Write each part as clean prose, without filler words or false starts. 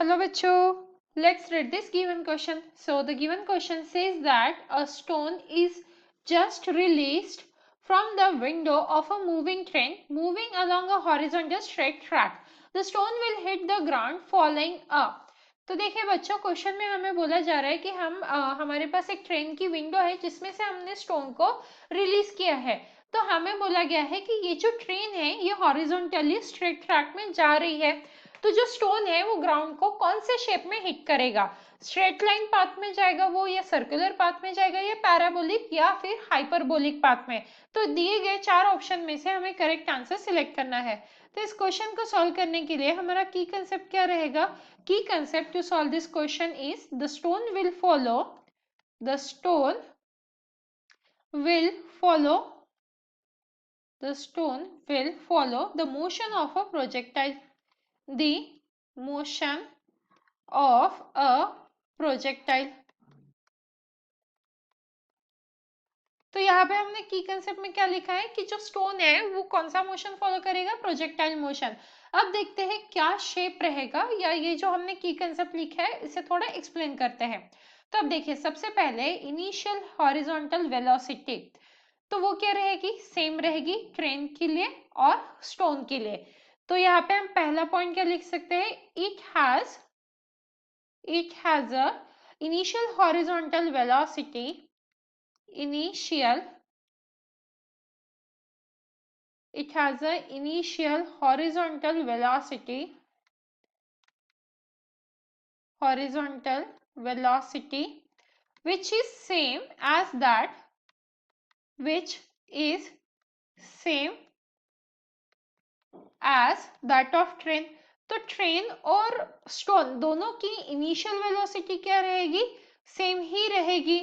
Hello bachcho, let's read this given question. So the given question says that a stone is just released from the window of a moving train moving along a horizontal straight track. The stone will hit the ground falling up. तो देखिए बच्चों, question में हमें बोला जा रहा है कि हमारे पास एक ट्रेन की विंडो है जिसमें से हमने स्टोन को रिलीज किया है। तो हमें बोला गया है कि ये जो ट्रेन है ये हॉरिजॉन्टली स्ट्रेट ट्रैक में जा रही है। तो जो स्टोन है वो ग्राउंड को कौन से शेप में हिट करेगा, स्ट्रेट लाइन पाथ में जाएगा वो, या सर्कुलर पाथ में जाएगा, या पैराबोलिक या फिर हाइपरबोलिक पाथ में। तो दिए गए चार ऑप्शन में से हमें करेक्ट आंसर सिलेक्ट करना है। तो इस क्वेश्चन को सॉल्व करने के लिए हमारा की कंसेप्ट क्या रहेगा? Key concept to solve this question is the stone will follow the stone will follow the stone will follow the motion of a projectile, the motion of a projectile। तो यहाँ पे हमने की कंसेप्ट में क्या लिखा है कि जो स्टोन है वो कौन सा मोशन फॉलो करेगा, प्रोजेक्टाइल मोशन। अब देखते हैं क्या शेप रहेगा, या ये जो हमने की कंसेप्ट लिखा है इसे थोड़ा एक्सप्लेन करते हैं। तो अब देखिए, सबसे पहले इनिशियल हॉरिजॉन्टल वेलोसिटी, तो वो क्या रहेगी, सेम रहेगी ट्रेन के लिए और स्टोन के लिए। तो यहाँ पे हम पहला पॉइंट क्या लिख सकते हैं, it has a initial horizontal velocity, it has a initial horizontal velocity which is same as that of train। तो ट्रेन और स्टोन दोनों की इनिशियल वेलोसिटी क्या रहेगी, सेम ही रहेगी।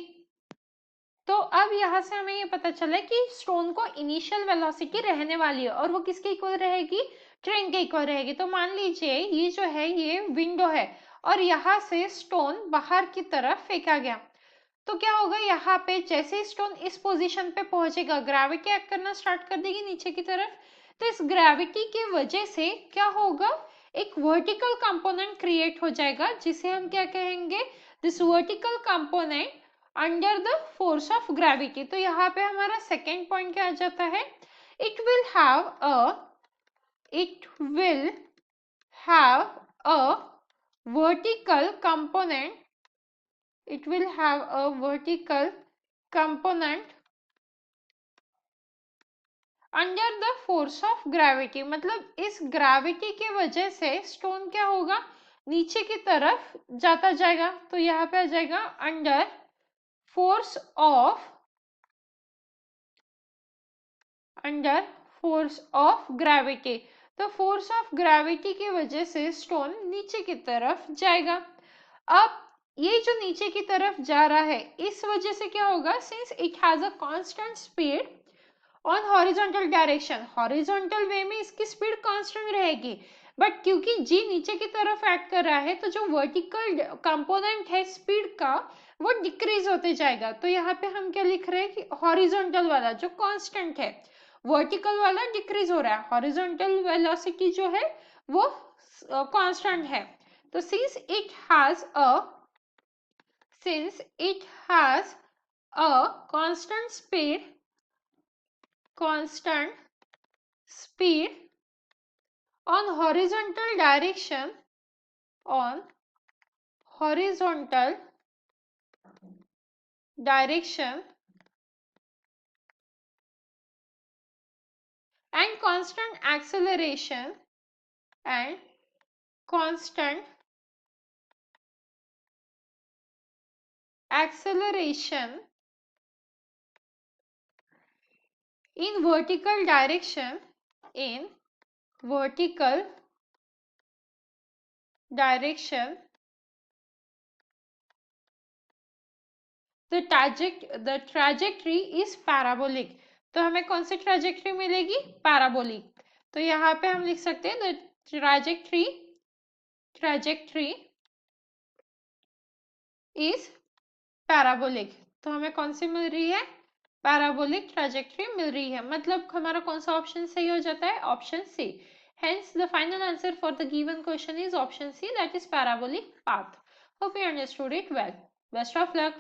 तो अब यहाँ से हमें ये पता चला कि स्टोन को इनिशियल वेलोसिटी रहने वाली है और वो किसके इक्वल रहेगी, ट्रेन के इक्वल रहेगी। तो मान लीजिए ये जो है ये विंडो है और यहाँ से स्टोन बाहर की तरफ फेंका गया। तो क्या होगा, यहाँ पे जैसे ही स्टोन इस पोजीशन पे पहुंचेगा ग्रेविटी एक्ट करना स्टार्ट कर देगी नीचे की तरफ। तो इस ग्रेविटी की वजह से क्या होगा, एक वर्टिकल कंपोनेंट क्रिएट हो जाएगा जिसे हम क्या कहेंगे, this vertical component under the force of gravity. तो यहाँ पे हमारा सेकेंड पॉइंट क्या आ जाता है, it will have a vertical component, it will have a vertical component under the force of gravity। मतलब इस ग्रेविटी की वजह से स्टोन क्या होगा, नीचे की तरफ जाता जाएगा। तो यहाँ पे आ जाएगा अंडर फोर्स ऑफ ग्रेविटी। तो फोर्स ऑफ ग्रेविटी की वजह से स्टोन नीचे की तरफ जाएगा। अब ये जो नीचे की तरफ जा रहा है इस वजह से क्या होगा, since it has a constant speed on horizontal direction, horizontal way में इसकी स्पीड कांस्टेंट रहेगी, बट क्योंकि जी नीचे की तरफ एक्ट कर रहा है तो जो वर्टिकल कंपोनेंट है स्पीड का वो डिक्रीज होते जाएगा। तो यहाँ पे हम क्या लिख रहे हैं कि हॉरिजॉन्टल वाला जो कांस्टेंट है, वर्टिकल वाला डिक्रीज हो रहा है, हॉरिजॉन्टल वेलोसिटी जो है वो कांस्टेंट है। तो since it has a constant speed on horizontal direction and constant acceleration in vertical direction, the trajectory is parabolic। तो हमें कौन सी ट्रैजेक्टरी मिलेगी, पैराबोलिक। तो यहाँ पे हम लिख सकते हैं द ट्रैजेक्टरी इज पैराबोलिक। तो हमें कौन सी मिल रही है, पैराबोलिक ट्रैजेक्टरी मिल रही है। मतलब हमारा कौन सा ऑप्शन सही हो जाता है, option C. Hence, the final answer for the given question is option C, that is parabolic path. Hope you understood it well. Best of luck.